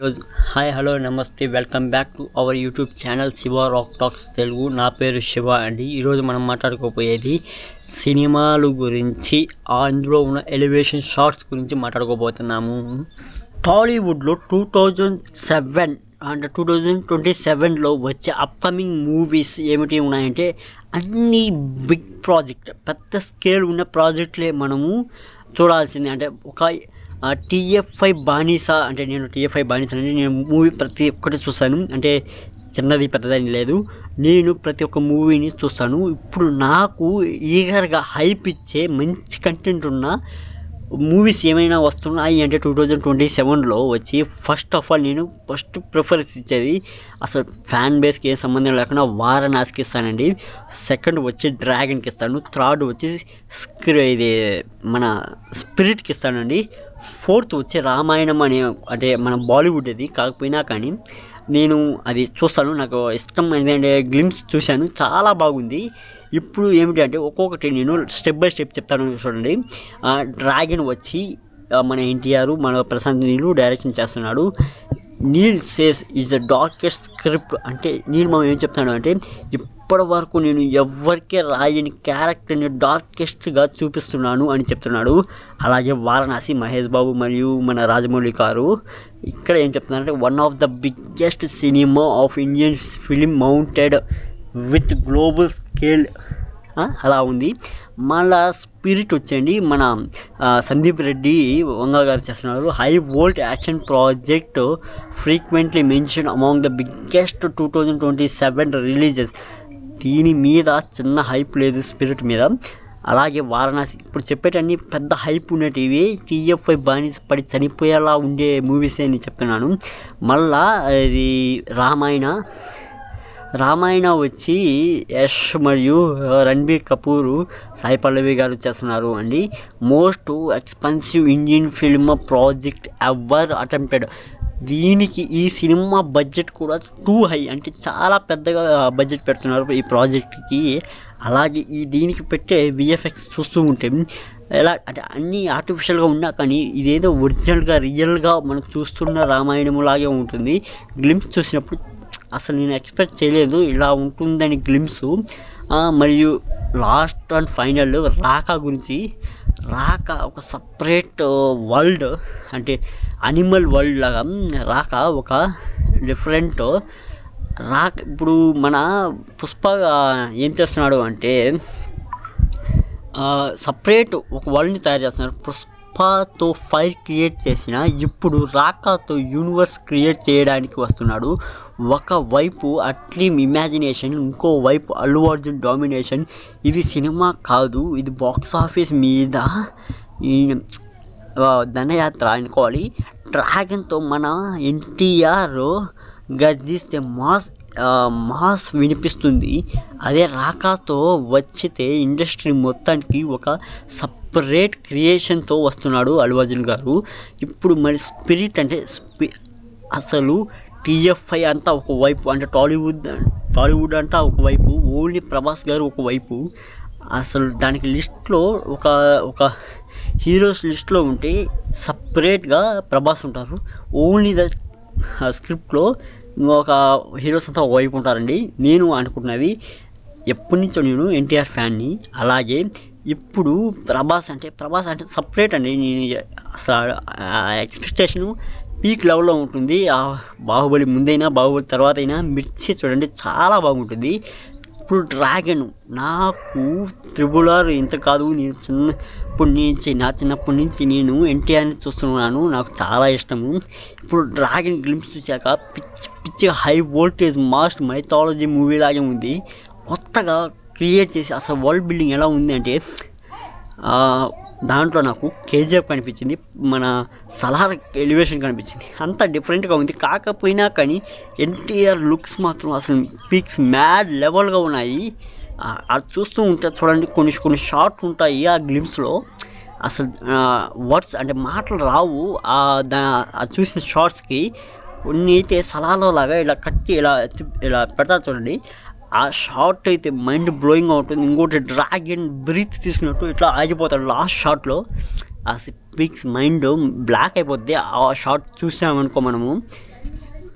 Hi hello నమస్తే welcome back to our YouTube channel Shiva rock talks Telugu. నా పేరు శివ అండి. ఈరోజు మనం మాట్లాడుకోబోయేది సినిమాలు గురించి, అందులో ఉన్న ఎలివేషన్ షాట్స్ గురించి మాట్లాడుకోబోతున్నాము. టాలీవుడ్లో 2027లో వచ్చే అప్కమింగ్ మూవీస్ ఏమిటి ఉన్నాయంటే అన్ని బిగ్ ప్రాజెక్ట్, పెద్ద స్కేల్ ఉన్న ప్రాజెక్టులే మనము చూడాల్సిందే. అంటే ఒక టీఎఫ్ఐ బానిస, అంటే నేను టీఎఫ్ఐ బానిస అంటే నేను మూవీ ప్రతి ఒక్కటి చూస్తాను. అంటే చిన్నది పెద్దదని లేదు, నేను ప్రతి ఒక్క మూవీని చూస్తాను. ఇప్పుడు నాకు ఈగర్గా హైప్ ఇచ్చే మంచి కంటెంట్ ఉన్న మూవీస్ ఏమైనా వస్తున్నాయి అంటే 2027లో వచ్చి ఫస్ట్ ఆఫ్ ఆల్ నేను ప్రిఫరెన్స్ ఇచ్చేది అసలు ఫ్యాన్ బేస్కి ఏ సంబంధం లేకుండా వారణాసికి ఇస్తానండి. సెకండ్ వచ్చి డ్రాగన్కి ఇస్తాను. థర్డ్ వచ్చి ఇది మన స్పిరిట్కి ఇస్తానండి. ఫోర్త్ వచ్చి రామాయణం అంటే మన బాలీవుడ్ అది కాకపోయినా కానీ నేను అది చూస్తాను. నాకు ఇష్టం ఏంటంటే గ్లిమ్స్ చూశాను, చాలా బాగుంది. ఇప్పుడు ఏమిటి అంటే ఒక్కొక్కటి నేను స్టెప్ బై స్టెప్ చెప్తాను చూడండి. డ్రాగన్ వచ్చి మన ఎన్టీఆర్, మన ప్రశాంత్ నీళ్ళు డైరెక్షన్ చేస్తున్నాడు. Neel says is the darkest script. అంటే నీల్ మనం ఏం చెప్తాడు అంటే ఇప్పటి వరకు నేను ఎవరికే రాయని క్యారెక్టర్ని డార్కెస్ట్గా చూపిస్తున్నాను అని చెప్తున్నాడు. అలాగే వారణాసి మహేష్ బాబు మరియు మన రాజమౌళి గారు ఇక్కడ ఏం చెప్తున్నారంటే one of the biggest cinema of Indian film mounted with global scale అలా ఉంది. మళ్ళా స్పిరిట్ వచ్చేయండి మన సందీప్ రెడ్డి వంగ గారు చేస్తున్నారు. High volt action project frequently mention among the biggest 2027 releases. దీని మీద చిన్న హైప్ లేదు స్పిరిట్ మీద. అలాగే వారణాసి ఇప్పుడు చెప్పేటన్ని పెద్ద హైప్ ఉండేటివి టీఎఫ్ఐ బానిస పడి చనిపోయేలా ఉండే మూవీసే నేను చెప్తున్నాను. మళ్ళా ఇది రామాయణ వచ్చి యష్ మరియు రణబీర్ కపూర్, సాయి పల్లవి గారు చేస్తున్నారు అండి. Most expensive Indian film project ever attempted. దీనికి ఈ సినిమా బడ్జెట్ కూడా టూ హై, అంటే చాలా పెద్దగా బడ్జెట్ పెడుతున్నారు ఈ ప్రాజెక్ట్కి. అలాగే దీనికి పెట్టే విఎఫ్ఎక్స్ చూస్తూ ఉంటే ఎలా అంటే అన్నీ ఆర్టిఫిషియల్గా ఉన్నా కానీ ఇదేదో ఒరిజినల్గా రియల్గా మనం చూస్తున్న రామాయణం లాగే ఉంటుంది. గ్లిమ్స్ చూసినప్పుడు అసలు నేను ఎక్స్పెక్ట్ చేయలేదు ఇలా ఉంటుందని గ్లిమ్స్. మరియు లాస్ట్ అండ్ ఫైనల్ రాకా గురించి. రాకా ఒక సపరేట్ వరల్డ్, అంటే అనిమల్ వరల్డ్ లాగా రాకా ఒక డిఫరెంట్. ఇప్పుడు మన పుష్ప ఏం చేస్తున్నాడు అంటే సపరేట్ ఒక వరల్డ్ని తయారు చేస్తున్నారు. పుష్పతో ఫైర్ క్రియేట్ చేసిన ఇప్పుడు రాకాతో యూనివర్స్ క్రియేట్ చేయడానికి వస్తున్నాడు. ఒకవైపు అట్లీమ్ ఇమాజినేషన్, ఇంకో వైపు అల్లు అర్జున్ డామినేషన్. ఇది సినిమా కాదు, ఇది బాక్స్ ఆఫీస్ మీద దండయాత్ర అనుకోవాలి. డ్రాగన్తో మన ఎన్టీఆర్ గర్జిస్తే మాస్ వినిపిస్తుంది. అదే రాకాతో వచ్చితే ఇండస్ట్రీ మొత్తానికి ఒక సపరేట్ క్రియేషన్తో వస్తున్నాడు అల్లు అర్జున్ గారు. ఇప్పుడు మరి స్పిరిట్ అంటే అసలు టీఎఫ్ఐ అంతా ఒకవైపు, అంటే టాలీవుడ్ అంతా ఒకవైపు, ఓన్లీ ప్రభాస్ గారు ఒకవైపు. అసలు దానికి లిస్ట్లో ఒక హీరోస్ లిస్ట్లో ఉంటే సపరేట్గా ప్రభాస్ ఉంటారు. ఓన్లీ ద స్క్రిప్ట్లో ఇంకొక హీరోస్ అంతా ఒకవైపు ఉంటారండి. నేను అనుకుంటున్నది ఎప్పటి నుంచో నేను ఎన్టీఆర్ ఫ్యాన్ని. అలాగే ఇప్పుడు ప్రభాస్ అంటే సపరేట్ అండి. నేను అసలు ఎక్స్పెక్టేషను పీక్ లెవెల్లో ఉంటుంది. బాహుబలి ముందైనా బాహుబలి తర్వాత అయినా మిర్చి చూడండి చాలా బాగుంటుంది. ఇప్పుడు డ్రాగన్ నాకు RRR ఇంత కాదు, నేను చిన్నప్పటి నుంచి నేను ఎన్టీఆర్ని చూస్తున్నాను, నాకు చాలా ఇష్టము. ఇప్పుడు డ్రాగన్ గ్లిమ్స్ చూశాక పిచ్చి high voltage mast mythology movie లాగే ఉంది. కొత్తగా క్రియేట్ చేసి అసలు వరల్డ్ బిల్డింగ్ ఎలా ఉంది అంటే దాంట్లో నాకు కేజీఎఫ్ కనిపించింది, మన సలార్ ఎలివేషన్ కనిపించింది. అంత డిఫరెంట్గా ఉంది. కాకపోయినా కానీ ఎన్టీఆర్ లుక్స్ మాత్రం అసలు పీక్స్ మ్యాడ్ లెవెల్గా ఉన్నాయి. అది చూస్తూ ఉంటే చూడండి కొన్ని షార్ట్ ఉంటాయి ఆ గ్లిమ్స్లో, అసలు వర్డ్స్ అంటే మాటలు రావు అది చూసిన షార్ట్స్కి. కొన్ని అయితే సలార్లో లాగా ఇలా కట్టి ఇలా పెడతారు చూడండి, ఆ షాట్ అయితే మైండ్ బ్లోయింగ్గా ఉంటుంది. ఇంకోటి డ్రాగన్ బ్రీత్ తీసుకున్నట్టు ఇట్లా ఆగిపోతాడు లాస్ట్ షాట్లో. ఆ పిక్స్ మైండ్ బ్లాక్ అయిపోద్ది ఆ షాట్ చూసామనుకో మనము.